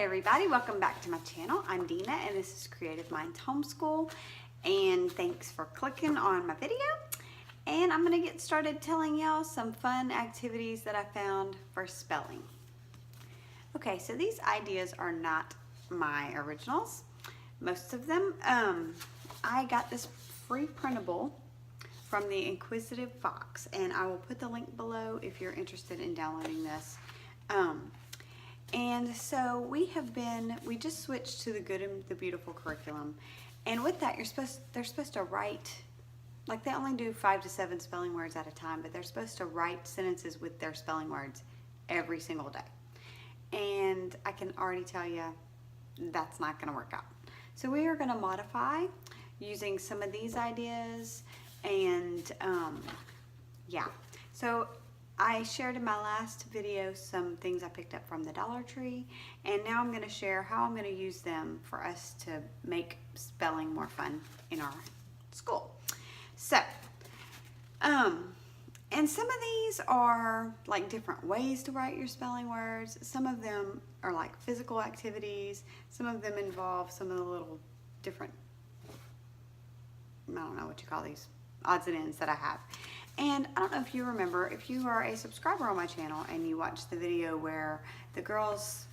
everybody, welcome back to my channel. I'm Dina and this is Creative Minds Homeschool, and thanks for clicking on my video. And I'm gonna get started telling y'all some fun activities that I found for spelling. Okay, so these ideas are not my originals, most of them. I got this free printable from the Inquisitive Fox, and I will put the link below if you're interested in downloading this. And so we just switched to the Good and the Beautiful curriculum, and with that they're supposed to write, like they only do 5 to 7 spelling words at a time, but they're supposed to write sentences with their spelling words every single day. And I can already tell you that's not going to work out. So we are going to modify using some of these ideas, and yeah. So I shared in my last video some things I picked up from the Dollar Tree, and now I'm going to share how I'm going to use them for us to make spelling more fun in our school. So, and some of these are like different ways to write your spelling words. Some of them are like physical activities. Some of them involve some of the little different, I don't know what you call these, odds and ends that I have. And I don't know if you remember, if you are a subscriber on my channel and you watched the video where the girls'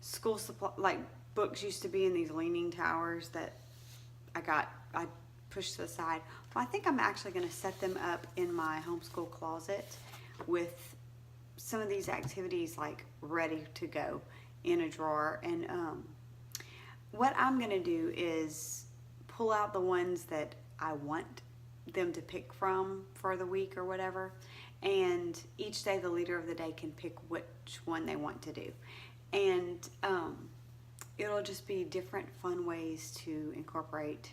school supply, like books used to be in these leaning towers that I pushed to the side. Well, I think I'm actually going to set them up in my homeschool closet with some of these activities like ready to go in a drawer. And what I'm going to do is pull out the ones that I want them to pick from for the week or whatever, and each day the leader of the day can pick which one they want to do, and it'll just be different fun ways to incorporate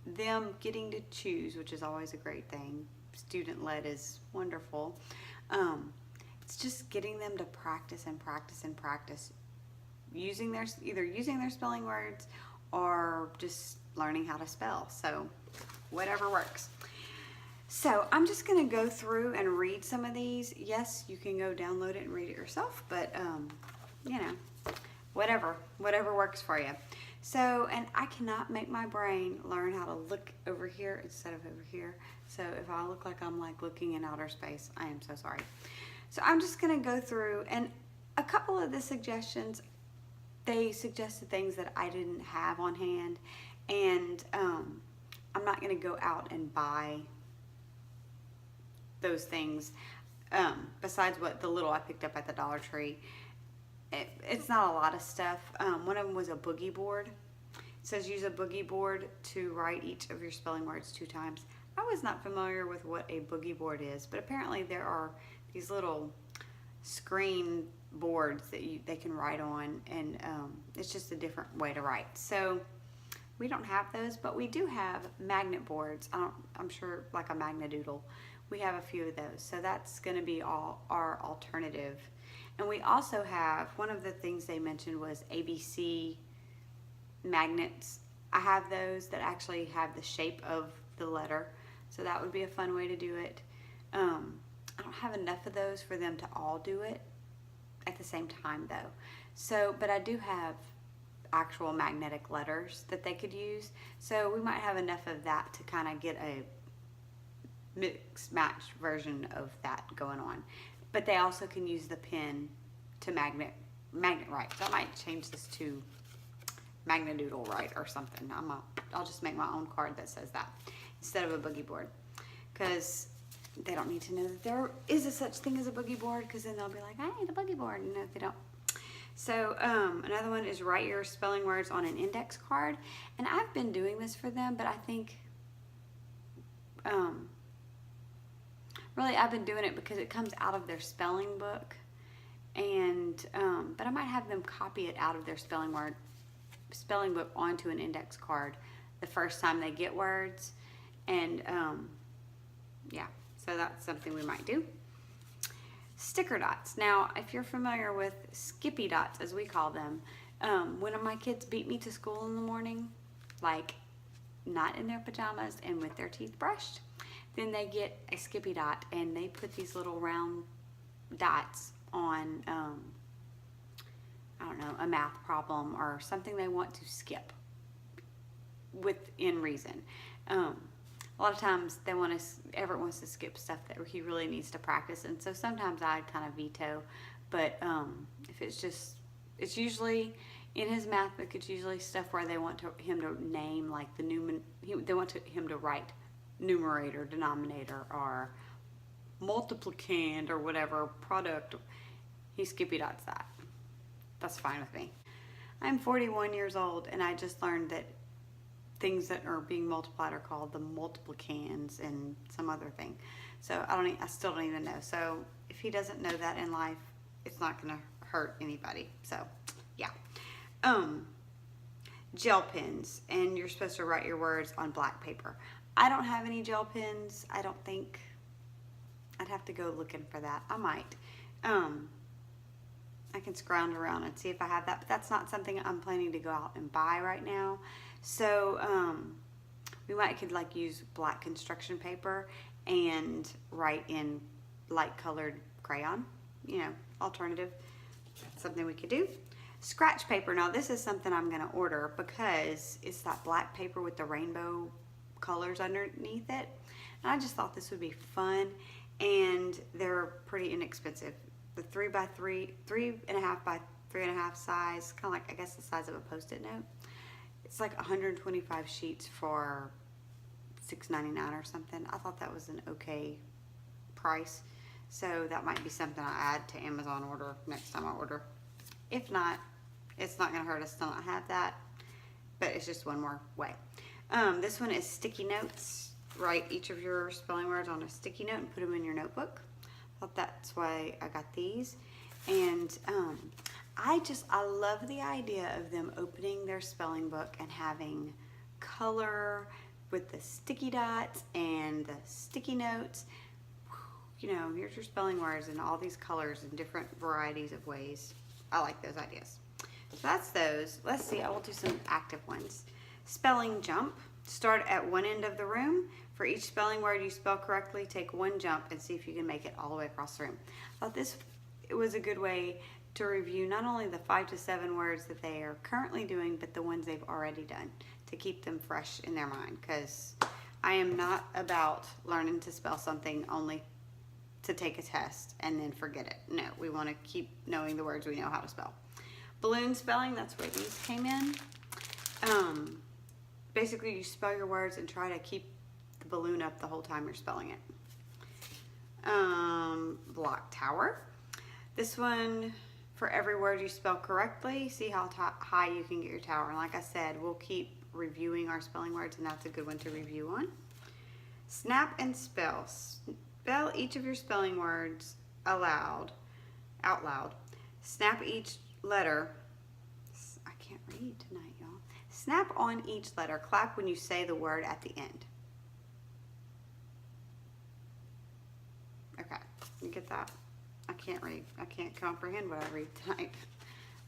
them getting to choose, which is always a great thing. Student-led is wonderful. It's just getting them to practice and practice and practice using either using their spelling words or just learning how to spell. So whatever works. So I'm just going to go through and read some of these. Yes, you can go download it and read it yourself, but you know, whatever works for you. So, and I cannot make my brain learn how to look over here instead of over here. So if I look like I'm like looking in outer space, I am so sorry. So I'm just going to go through, and a couple of the suggestions, they suggested things that I didn't have on hand, and I'm not going to go out and buy those things besides what the little I picked up at the Dollar Tree. It's not a lot of stuff. One of them was a boogie board. It says use a boogie board to write each of your spelling words 2 times. I was not familiar with what a boogie board is, but apparently there are these little screen boards that they can write on, and it's just a different way to write. So we don't have those, but we do have magnet boards. I'm sure, like a Magnadoodle. We have a few of those, so that's going to be all our alternative. And we also have, one of the things they mentioned was ABC magnets. I have those that actually have the shape of the letter, so that would be a fun way to do it. I don't have enough of those for them to all do it at the same time though. So, but I do have actual magnetic letters that they could use, so we might have enough of that to kind of get a mix match version of that going on. But they also can use the pen to magnet write. So I might change this to Magnadoodle write or something. I'll just make my own card that says that instead of a boogie board, because they don't need to know that there is a such thing as a boogie board, because then they'll be like, I need a boogie board, you know, if they don't. So another one is write your spelling words on an index card, and I've been doing this for them, but I think really I've been doing it because it comes out of their spelling book, and but I might have them copy it out of their spelling book onto an index card the first time they get words, and yeah, so that's something we might do. Sticker dots. Now, if you're familiar with Skippy dots, as we call them, when my kids beat me to school in the morning, like not in their pajamas and with their teeth brushed, then they get a Skippy dot, and they put these little round dots on I don't know, a math problem or something they want to skip within reason. A lot of times Everett wants to skip stuff that he really needs to practice, and so sometimes I kind of veto. But if it's usually in his math book. It's usually stuff where they want him to name like they want him to write numerator, denominator, or multiplicand, or whatever product. He skippy dots that. That's fine with me. I'm 41 years old, and I just learned that things that are being multiplied are called the multiplicands and some other thing. So I still don't even know. So if he doesn't know that in life, it's not going to hurt anybody. So yeah. Gel pens, and you're supposed to write your words on black paper. I don't have any gel pens. I don't think. I'd have to go looking for that. I might. I can scrounge around and see if I have that, but that's not something I'm planning to go out and buy right now. So we could like use black construction paper and write in light colored crayon, alternative. That's something we could do. Scratch paper. Now this is something I'm going to order because it's that black paper with the rainbow colors underneath it. And I just thought this would be fun, and they're pretty inexpensive. The 3x3, 3.5 by 3.5 size, kind of like, I guess, the size of a Post-it note. It's like 125 sheets for $6.99 or something. I thought that was an okay price. So that might be something I add to Amazon order next time I order. If not, it's not going to hurt us to not have that. But it's just one more way. This one is sticky notes. Write each of your spelling words on a sticky note and put them in your notebook. Thought that's why I got these. And I love the idea of them opening their spelling book and having color with the sticky dots and the sticky notes. Here's your spelling words in all these colors in different varieties of ways. I like those ideas. So that's those. Let's see, I will do some active ones. Spelling jump. Start at one end of the room. For each spelling word you spell correctly, take one jump and see if you can make it all the way across the room. I thought it was a good way to review not only the 5 to 7 words that they are currently doing, but the ones they've already done, to keep them fresh in their mind. Because I am not about learning to spell something only to take a test and then forget it. No, we want to keep knowing the words we know how to spell. Balloon spelling, that's where these came in. Basically, you spell your words and try to keep the balloon up the whole time you're spelling it. Block tower. This one, for every word you spell correctly, see how high you can get your tower. And like I said, we'll keep reviewing our spelling words, and that's a good one to review on. Snap and spell. Spell each of your spelling words out loud. Snap each letter. I can't read tonight, y'all. Snap on each letter. Clap when you say the word at the end. Okay, you get that? I can't read. I can't comprehend what I read tonight.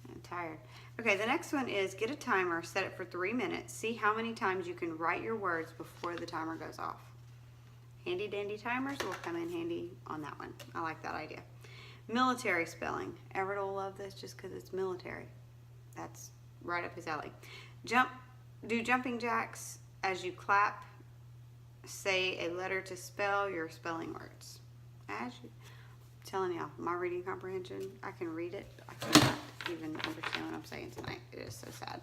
I'm tired. Okay, the next one is get a timer, set it for 3 minutes. See how many times you can write your words before the timer goes off. Handy dandy timers will come in handy on that one. I like that idea. Military spelling. Everett will love this just because it's military. That's right up his alley. Do jumping jacks as you clap. Say a letter to spell your spelling words. I'm telling y'all, my reading comprehension, I can read it, but I cannot even understand what I'm saying tonight. It is so sad.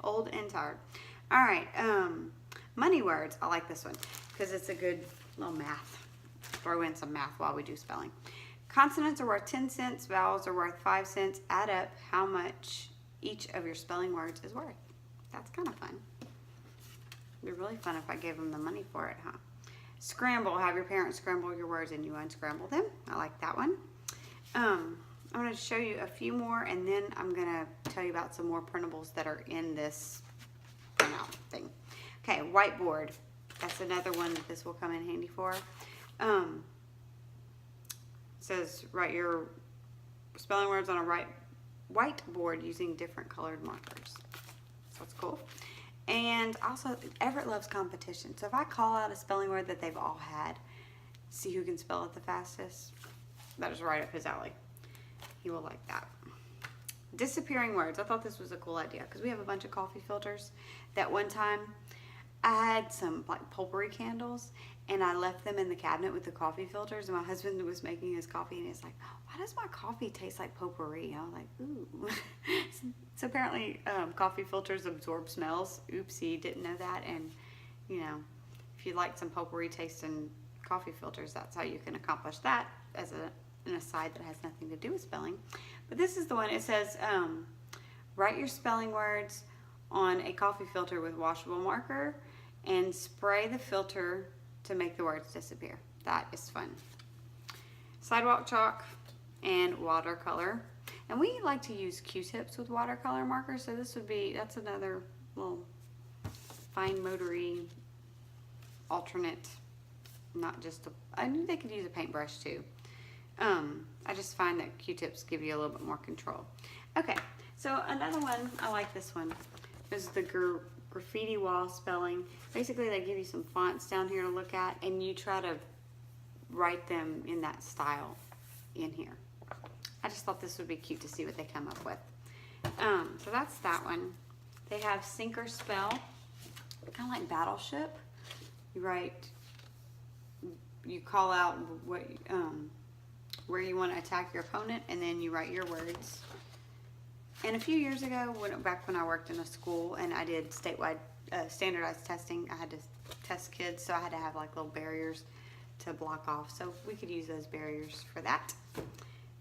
Old and tired. All right, money words. I like this one because it's a good little math. Throw in some math while we do spelling. Consonants are worth 10 cents. Vowels are worth 5 cents. Add up how much each of your spelling words is worth. That's kind of fun. It'd be really fun if I gave them the money for it, huh? Scramble. Have your parents scramble your words and you unscramble them. I like that one. I'm going to show you a few more, and then I'm going to tell you about some more printables that are in this printout thing. Okay, whiteboard. That's another one that this will come in handy for. It says write your spelling words on a whiteboard using different colored markers. So that's cool. And also, Everett loves competition. So if I call out a spelling word that they've all had, see who can spell it the fastest. That is right up his alley. He will like that. disappearing words. I thought this was a cool idea because we have a bunch of coffee filters. That one time I had some like potpourri candles and I left them in the cabinet with the coffee filters, and my husband was making his coffee and he's like, why does my coffee taste like potpourri? I was like, ooh. So apparently coffee filters absorb smells. Oopsie, didn't know that. And you know, if you like some potpourri taste in coffee filters, that's how you can accomplish that as an aside that has nothing to do with spelling. But this is the one. It says, write your spelling words on a coffee filter with washable marker and spray the filter to make the words disappear. That is fun. Sidewalk chalk and watercolor. And we like to use Q-tips with watercolor markers, so that's another little fine motory alternate, not just I knew they could use a paintbrush too. I just find that Q-tips give you a little bit more control. Okay, so another one, I like this one. This is the graffiti wall spelling. Basically, they give you some fonts down here to look at, and you try to write them in that style in here. I just thought this would be cute to see what they come up with. So that's that one. They have sink or spell, kind of like Battleship. You call out what where you want to attack your opponent, and then you write your words. And a few years ago, back when I worked in a school and I did statewide standardized testing, I had to test kids, so I had to have like little barriers to block off. So we could use those barriers for that,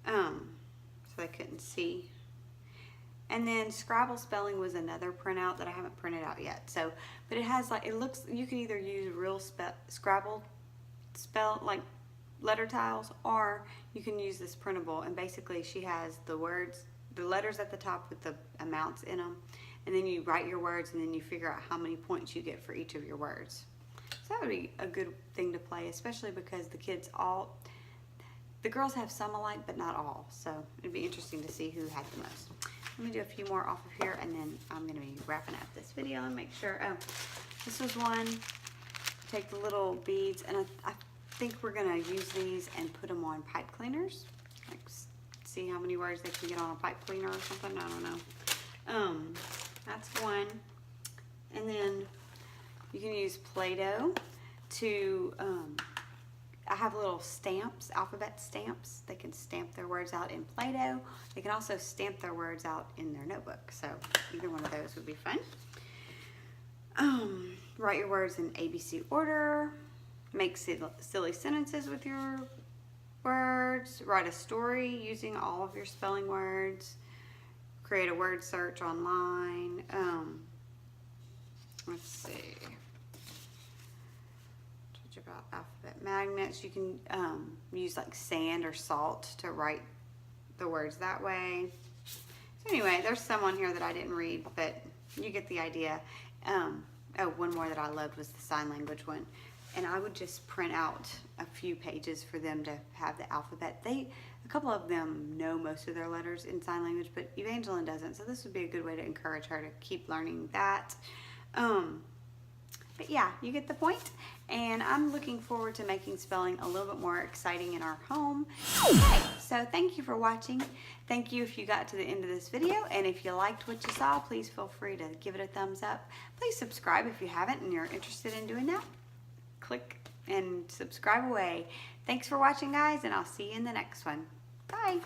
so they couldn't see. And then Scrabble spelling was another printout that I haven't printed out yet. So, but it has like, it looks, you can either use real Scrabble spell like letter tiles, or you can use this printable, and basically she has the words, the letters at the top with the amounts in them, and then you write your words, and then you figure out how many points you get for each of your words. So that would be a good thing to play, especially because the girls have some alike, but not all. So it'd be interesting to see who had the most. Let me do a few more off of here, and then I'm going to be wrapping up this video and make sure. Oh, this was one. Take the little beads, and I think we're going to use these and put them on pipe cleaners. Like, see how many words they can get on a pipe cleaner or something. I don't know. That's one. And then you can use Play-Doh to, I have little stamps, alphabet stamps. They can stamp their words out in Play-Doh. They can also stamp their words out in their notebook. So either one of those would be fun. Write your words in ABC order. Make silly sentences with your words. Write a story using all of your spelling words. Create a word search online. Let's see. About alphabet magnets. You can use like sand or salt to write the words that way. So anyway, there's some on here that I didn't read, but you get the idea. Oh, one more that I loved was the sign language one, and I would just print out a few pages for them to have the alphabet. A couple of them know most of their letters in sign language, but Evangeline doesn't, so this would be a good way to encourage her to keep learning that. But yeah, you get the point, and I'm looking forward to making spelling a little bit more exciting in our home. Okay, so thank you for watching. Thank you if you got to the end of this video, and if you liked what you saw, please feel free to give it a thumbs up. Please subscribe if you haven't and you're interested in doing that. Click and subscribe away. Thanks for watching, guys, and I'll see you in the next one. Bye.